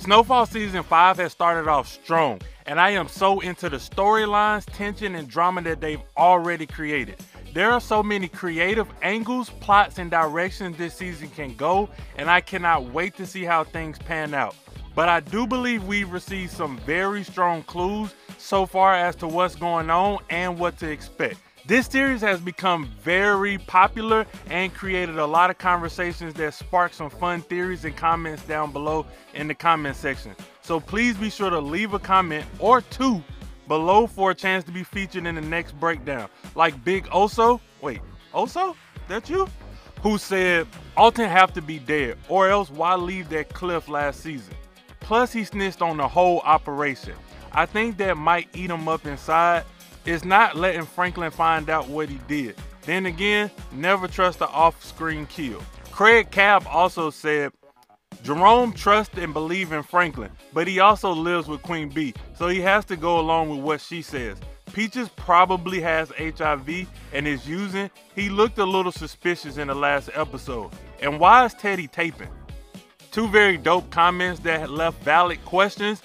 Snowfall Season 5 has started off strong, and I am so into the storylines, tension, and drama that they've already created. There are so many creative angles, plots, and directions this season can go, and I cannot wait to see how things pan out. But I do believe we've received some very strong clues so far as to what's going on and what to expect. This series has become very popular and created a lot of conversations that spark some fun theories and comments down below in the comment section. So please be sure to leave a comment or two below for a chance to be featured in the next breakdown. Like Big Oso, wait, Oso? That you? Who said, Alton have to be dead, or else why leave that cliff last season? Plus he snitched on the whole operation. I think that might eat him up inside. It's not letting Franklin find out what he did. Then again, never trust an off-screen kill. Craig Cab also said, Jerome trusts and believes in Franklin, but he also lives with Queen Bee, so he has to go along with what she says. Peaches probably has HIV and is using. He looked a little suspicious in the last episode. And why is Teddy taping? Two very dope comments that left valid questions.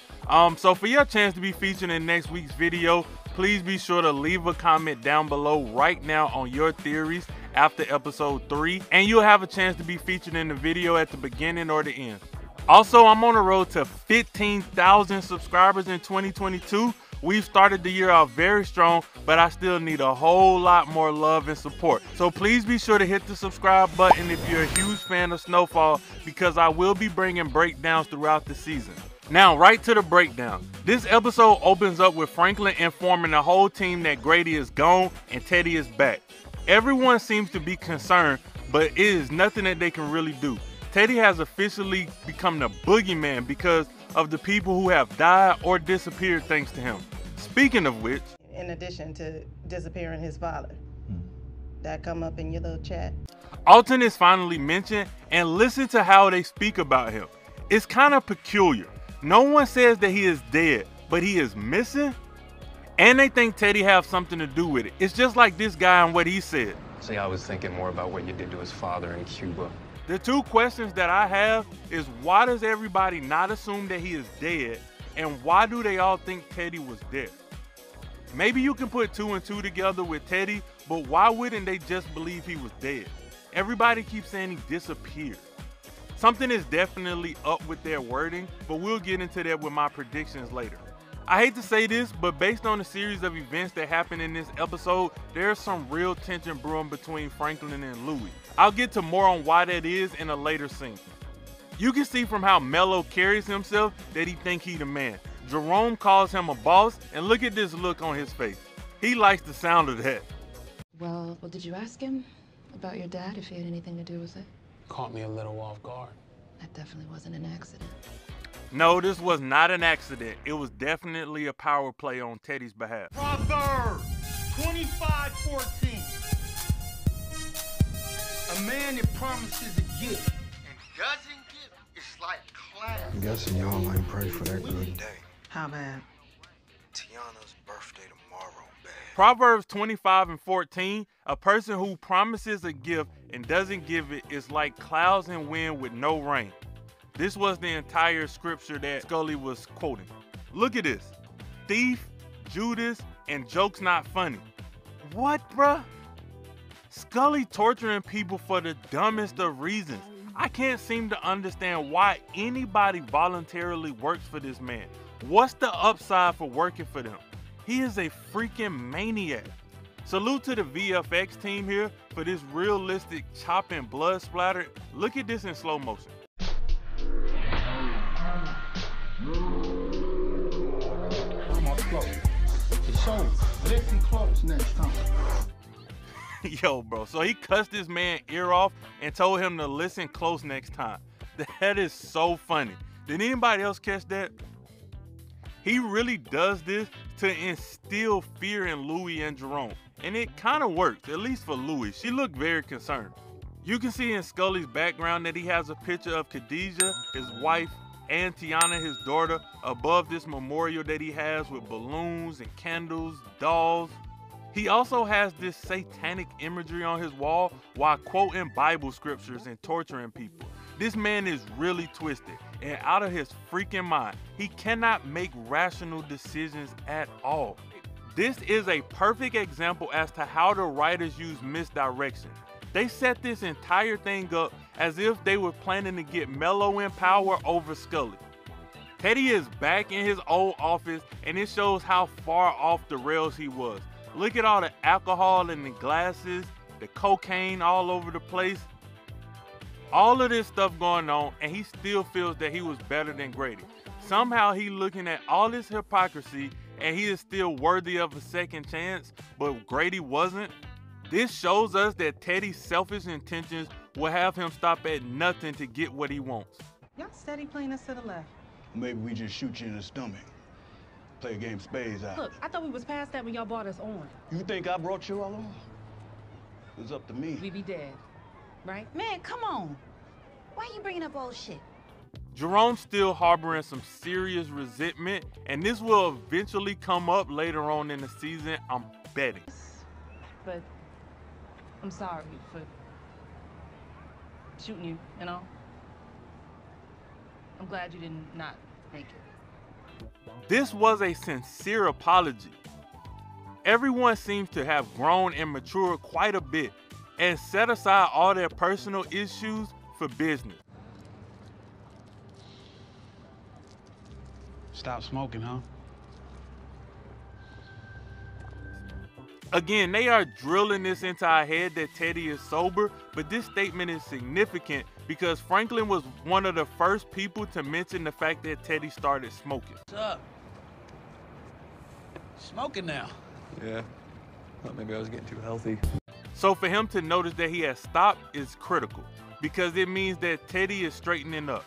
So for your chance to be featured in next week's video, please be sure to leave a comment down below right now on your theories after episode 3, and you'll have a chance to be featured in the video at the beginning or the end. Also, I'm on the road to 15,000 subscribers in 2022. We've started the year out very strong, but I still need a whole lot more love and support. So please be sure to hit the subscribe button if you're a huge fan of Snowfall, because I will be bringing breakdowns throughout the season. Now, right to the breakdown. This episode opens up with Franklin informing the whole team that Grady is gone and Teddy is back. Everyone seems to be concerned, but it is nothing that they can really do. Teddy has officially become the boogeyman because of the people who have died or disappeared thanks to him. Speaking of which, in addition to disappearing his father, that come up in your little chat. Alton is finally mentioned, and listen to how they speak about him. It's kind of peculiar. No one says that he is dead, but he is missing, and they think Teddy have something to do with it. It's just like this guy and what he said. See, I was thinking more about what you did to his father in Cuba. The two questions that I have is, why does everybody not assume that he is dead, and why do they all think Teddy was dead? Maybe you can put 2 and 2 together with Teddy, but why wouldn't they just believe he was dead? Everybody keeps saying he disappeared. Something is definitely up with their wording, but we'll get into that with my predictions later. I hate to say this, but based on the series of events that happened in this episode, there's some real tension brewing between Franklin and Louie. I'll get to more on why that is in a later scene. You can see from how Mello carries himself that he think he the man. Jerome calls him a boss, and look at this look on his face. He likes the sound of that. Well, did you ask him about your dad, if he had anything to do with it? Caught me a little off guard. That definitely wasn't an accident. No, this was not an accident. It was definitely a power play on Teddy's behalf. Proverbs 25:14. A man that promises a gift and doesn't give it's like clown. I'm guessing y'all ain't pray for that good day. How bad? Tiana's birthday tomorrow, bad. Proverbs 25:14, a person who promises a gift and doesn't give it is like clouds and wind with no rain. This was the entire scripture that Scully was quoting. Look at this. Thief, Judas, and jokes not funny. What, bruh? Scully torturing people for the dumbest of reasons. I can't seem to understand why anybody voluntarily works for this man. What's the upside for working for them? He is a freaking maniac. Salute to the VFX team here for this realistic chop and blood splatter. Look at this in slow motion. So listen close next time. Yo, bro, so he cussed this man ear off and told him to listen close next time. That is so funny. Did anybody else catch that? He really does this to instill fear in Louie and Jerome. And it kind of worked, at least for Louie. She looked very concerned. You can see in Scully's background that he has a picture of Khadijah, his wife, and Tiana, his daughter, above this memorial that he has with balloons and candles, dolls. He also has this satanic imagery on his wall while quoting Bible scriptures and torturing people. This man is really twisted. and out of his freaking mind. He cannot make rational decisions at all. This is a perfect example as to how the writers use misdirection. They set this entire thing up as if they were planning to get Mello in power over Scully. Teddy is back in his old office, and it shows how far off the rails he was. Look at all the alcohol in the glasses, the cocaine all over the place. All of this stuff going on, and he still feels that he was better than Grady. Somehow he looking at all this hypocrisy, and he is still worthy of a second chance, but Grady wasn't. This shows us that Teddy's selfish intentions will have him stop at nothing to get what he wants. Y'all steady playing us to the left. Maybe we just shoot you in the stomach. Play a game spades out. Look, I thought we was past that when y'all brought us on. You think I brought you all on? It was up to me. We be dead, right? Man, come on. Why you bringing up old shit? Jerome's still harboring some serious resentment, and this will eventually come up later on in the season, I'm betting. But I'm sorry for shooting you, you know? I'm glad you did not make it. This was a sincere apology. Everyone seems to have grown and matured quite a bit and set aside all their personal issues for business. Stop smoking, huh? Again, they are drilling this into our head that Teddy is sober, but this statement is significant because Franklin was one of the first people to mention the fact that Teddy started smoking. What's up? Smoking now. Yeah. Thought maybe I was getting too healthy. So for him to notice that he has stopped is critical because it means that Teddy is straightening up.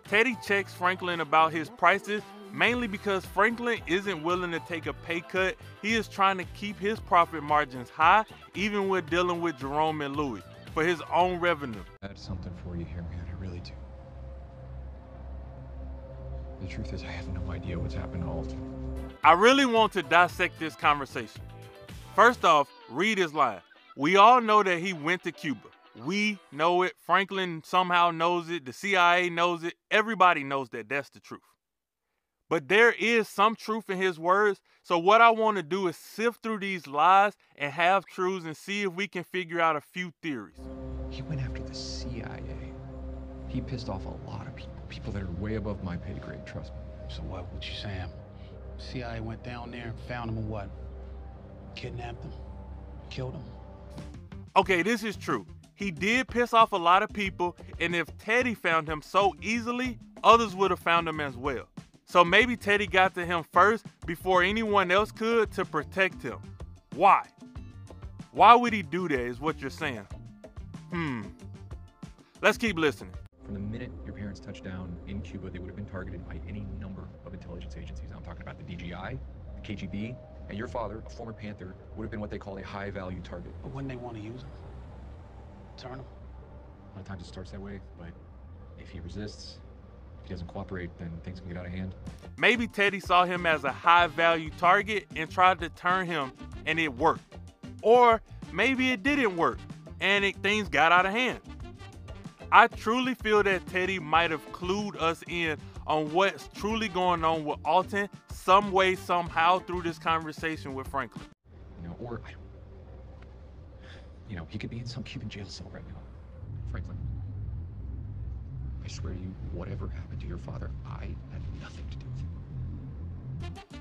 Teddy checks Franklin about his prices mainly because Franklin isn't willing to take a pay cut. He is trying to keep his profit margins high even when dealing with Jerome and Louie for his own revenue. I had something for you here, man. I really do. The truth is, I have no idea what's happened to Alton. I really want to dissect this conversation. First off, read his line. We all know that he went to Cuba. We know it. Franklin somehow knows it. The CIA knows it. Everybody knows that that's the truth. But there is some truth in his words. So what I want to do is sift through these lies and half-truths and see if we can figure out a few theories. He went after the CIA. He pissed off a lot of people that are way above my pay grade, trust me. So what you saying? CIA went down there and found him and what? Kidnapped him? Killed him? Okay, this is true. He did piss off a lot of people, and if Teddy found him so easily, others would have found him as well. So maybe Teddy got to him first before anyone else could to protect him. Why? Why would he do that is what you're saying. Let's keep listening. From the minute your parents touched down in Cuba, they would have been targeted by any number of intelligence agencies. I'm talking about the DGI, the KGB, and your father, a former Panther, would have been what they call a high-value target. But when they want to use him? Turn him? A lot of times it starts that way, but if he resists, if he doesn't cooperate, then things can get out of hand. Maybe Teddy saw him as a high-value target and tried to turn him, and it worked. Or maybe it didn't work, and things got out of hand. I truly feel that Teddy might have clued us in on what's truly going on with Alton some way, somehow through this conversation with Franklin. You know, or, you know, he could be in some Cuban jail cell right now. Franklin, I swear to you, whatever happened to your father, I had nothing to do with it.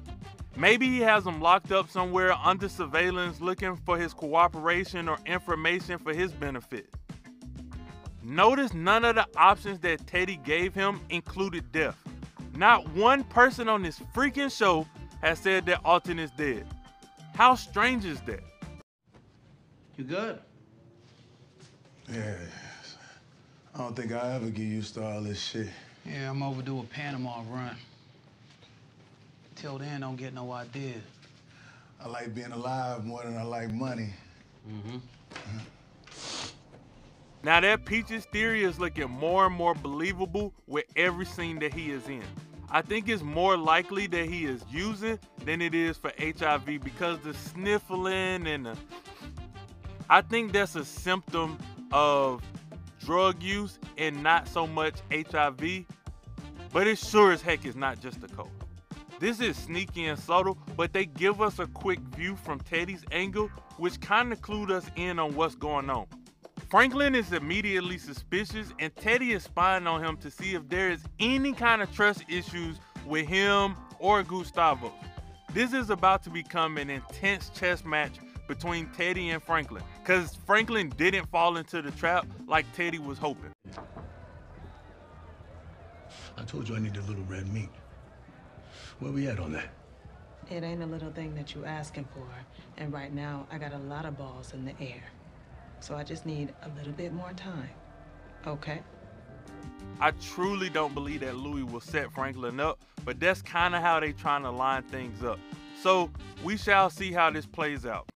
Maybe he has him locked up somewhere under surveillance looking for his cooperation or information for his benefit. Notice none of the options that Teddy gave him included death. Not one person on this freaking show has said that Alton is dead. How strange is that? You good? Yeah. I don't think I'll ever get used to all this shit. Yeah, I'm overdue a Panama run. Till then, don't get no ideas. I like being alive more than I like money. Now that Peaches theory is looking more and more believable with every scene that he is in. I think it's more likely that he is using than it is for HIV because the sniffling and I think that's a symptom of drug use and not so much HIV. But it sure as heck is not just a code. This is sneaky and subtle, but they give us a quick view from Teddy's angle, which kinda clued us in on what's going on. Franklin is immediately suspicious, and Teddy is spying on him to see if there is any kind of trust issues with him or Gustavo. This is about to become an intense chess match between Teddy and Franklin, because Franklin didn't fall into the trap like Teddy was hoping. I told you I need a little red meat. Where we at on that? It ain't a little thing that you asking for, and right now I got a lot of balls in the air. So I just need a little bit more time, okay? I truly don't believe that Louie will set Franklin up, but that's kind of how they trying to line things up. So we shall see how this plays out.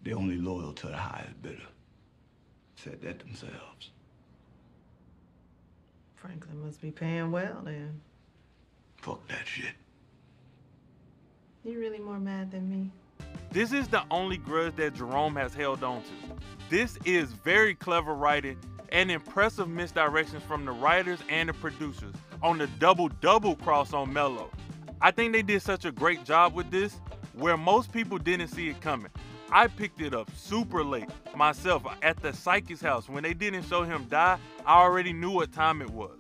They're only loyal to the highest bidder. Said that themselves. Franklin must be paying well then. Fuck that shit. You really more mad than me? This is the only grudge that Jerome has held on to. This is very clever writing and impressive misdirections from the writers and the producers on the double cross on Mello. I think they did such a great job with this, where most people didn't see it coming. I picked it up super late myself at the psychic's house. When they didn't show him die, I already knew what time it was.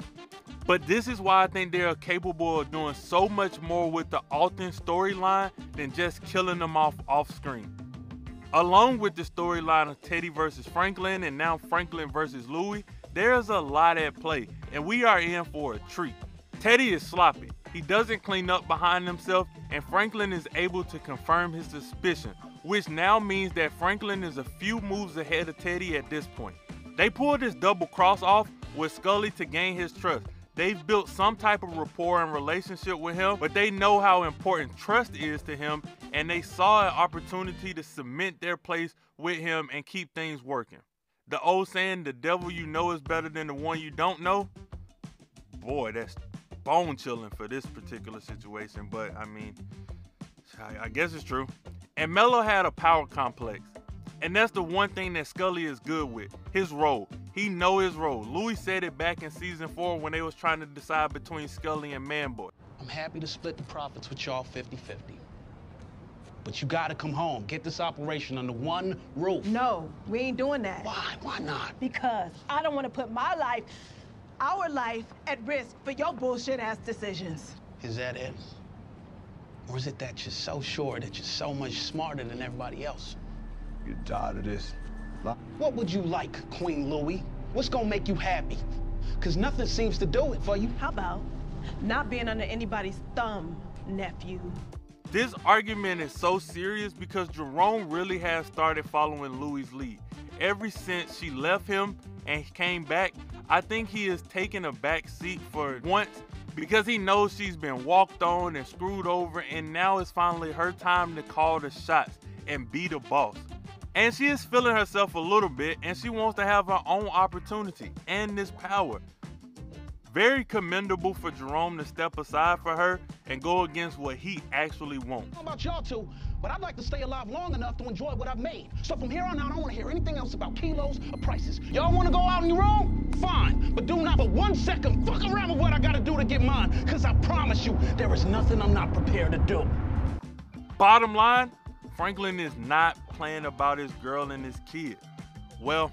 But this is why I think they are capable of doing so much more with the Alton storyline than just killing them off screen. Along with the storyline of Teddy versus Franklin and now Franklin versus Louie, there's a lot at play and we are in for a treat. Teddy is sloppy, he doesn't clean up behind himself, and Franklin is able to confirm his suspicion, which now means that Franklin is a few moves ahead of Teddy at this point. They pulled this double cross off with Scully to gain his trust. They've built some type of rapport and relationship with him, but they know how important trust is to him, and they saw an opportunity to cement their place with him and keep things working. The old saying, the devil you know is better than the one you don't know, boy, that's bone chilling for this particular situation, but I mean, I guess it's true. And Mello had a power complex, and that's the one thing that Scully is good with, his role. He know his role. Louie said it back in season 4 when they was trying to decide between Scully and Manboy. I'm happy to split the profits with y'all 50-50. But you gotta come home, get this operation under one roof. No, we ain't doing that. Why? Why not? Because I don't want to put my life, our life, at risk for your bullshit-ass decisions. Is that it? Or is it that you're so sure that you're so much smarter than everybody else? You tired of this? What would you like, Queen Louie? What's gonna make you happy? Because nothing seems to do it for you. How about not being under anybody's thumb, nephew? This argument is so serious because Jerome really has started following Louie's lead. Ever since she left him and came back, I think he is taking a back seat for once because he knows she's been walked on and screwed over, and now it's finally her time to call the shots and be the boss. And she is feeling herself a little bit, and she wants to have her own opportunity and this power. Very commendable for Jerome to step aside for her and go against what he actually wants. I don't know about y'all two, but I'd like to stay alive long enough to enjoy what I've made. So from here on out, I don't want to hear anything else about kilos or prices. Y'all want to go out on your own? Fine. But do not for 1 second fuck around with what I got to do to get mine, because I promise you, there is nothing I'm not prepared to do. Bottom line, Franklin is not playing about his girl and his kid. Well,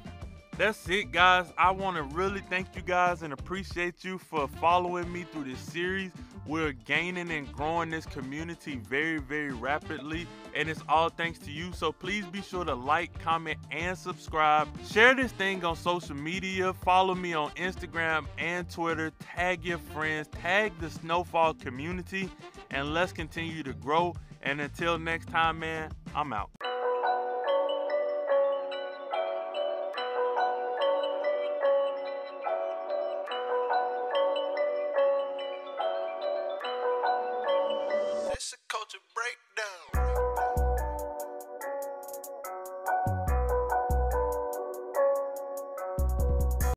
that's it, guys. I want to really thank you guys and appreciate you for following me through this series. We're gaining and growing this community very, very rapidly, and it's all thanks to you. So please be sure to like, comment, and subscribe. Share this thing on social media. Follow me on Instagram and Twitter. Tag your friends. Tag the Snowfall community, and let's continue to grow. And until next time, man, I'm out.